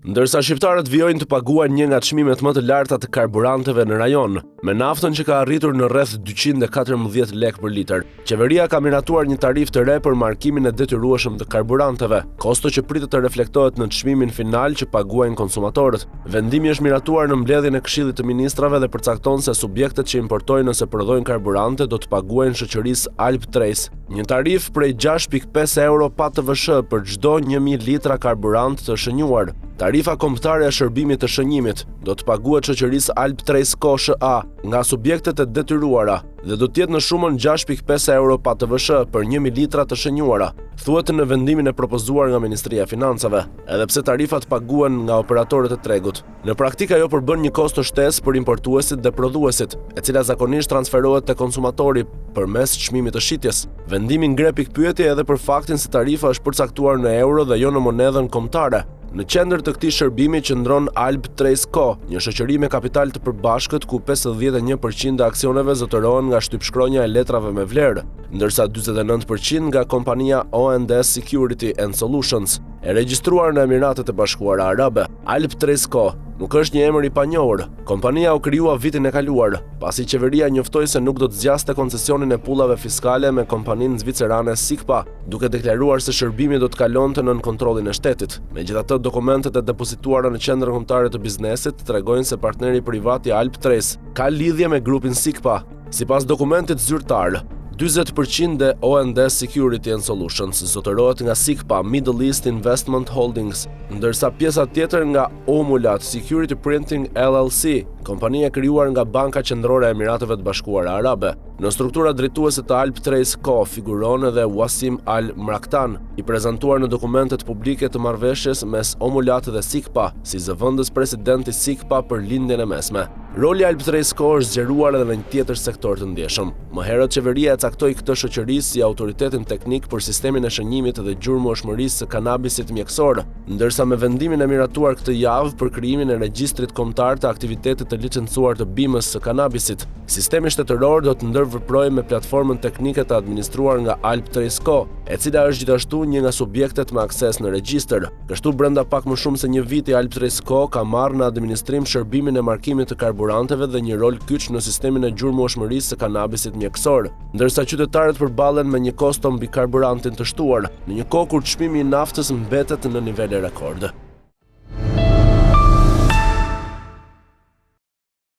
Ndërsa shqiptarët vijojnë të paguajnë një nga çmimet më të larta të karburanteve në rajon, me naftën që ka arritur në rreth 214 lekë për litër, qeveria ka miratuar një tarif të re për markimin e detyrueshëm të karburanteve, kosto që pritet të reflektohet në çmimin final që paguajnë konsumatorët. Vendimi është miratuar në mbledhjen e Këshillit të Ministrave dhe përcakton se subjektet që importojnë ose prodhojnë karburante do të paguajnë shoqërisë Alp Trace një tarif prej 6.5 euro pa TVSH për çdo 1000 litra karburant të shënjuar. Tarifa kombëtare e shërbimit të shënjimit do të paguhet shoqërisë Alp Trace Co. S.A. nga subjektet e detyruara dhe do të jetë në shumën 6.5 euro pa TVSH për 1000 litra të shënjuara, thuhet në vendimin e propozuar nga Ministria e Financave, edhe pse tarifat paguhen nga operatorët e tregut. Në praktikë ajo përbën një kosto shtesë për importuesit dhe prodhuesit, e cila zakonisht transferohet te konsumatori përmes çmimit të shitjes. Vendimi ngre pikpyetje edhe për faktin se tarifa është përcaktuar në euro dhe jo në monedhën kombëtare. Në qendër të këtij shërbimi qëndron Alp Trace Co., një shoqëri me kapital të përbashkët ku 51% e aksioneve zotërohen nga shtypshkronja e letrave me vlerë, ndërsa 49% nga kompania O&S Security and Solutions, e regjistruar në Emiratet e Bashkuara Arabe. Alp Trace Co. nuk është një emër i panjohur. Kompania u krijua vitin e kaluar, pasi qeveria njoftoi se nuk do të zgjaste koncesionin e pullave fiskale me kompaninë zvicerane Sikpa, duke deklaruar se shërbimi do të kalonte nën kontrollin e shtetit. Megjithatë, dokumentet e depozituara në Qendrën Kombëtare të Biznesit tregojnë se partneri privat i Alp Trace ka lidhje me grupin Sikpa. Sipas dokumentit zyrtar, 40% e O&S Security and Solutions zotërohet nga Sikpa Middle East Investment Holdings, ndërsa pjesa tjetër nga Omulat Security Printing LLC, kompania e krijuar nga Banka Qendrore e Emirateve të Bashkuara Arabe. Në struktura drejtuese të Alp Trace Co. figuron edhe Wasim Al Mraktan, i prezantuar në dokumentet publike të marrëveshjes mes Omulat dhe Sikpa, si zëvendës presidenti Sikpa për lindjen e mesme. Roli Alp Trace Co. është zgjeruar edhe në një tjetër sektor të ndjeshëm. Më herët qeveria e caktoi këtë shoqëri si autoritetin teknik për sistemin e shënjimit dhe gjurmëshmërisë së kanabisit mjekësor, ndërsa me vendimin e miratuar këtë javë për krijimin e regjistrit kombëtar të aktivitetit të licencuar të bimës së kanabisit, sistemi shtetëror do të ndërveprojë me platformën teknike të administruar nga Alp Trace Co., e cila është gjithashtu një nga subjektet me akses në regjistër. Kështu brenda pak më shumë se një viti Alp Trace Co. ka marrë në administrim shërbimin e markimit të karburanteve dhe një rol kyç në sistemin e gjurmëshmërisë së kanabisit mjekësor, ndërsa qytetarët përballen me një kosto mbi karburantin të shtuar, në një kohë kur çmimi i naftës mbetet në nivele rekord.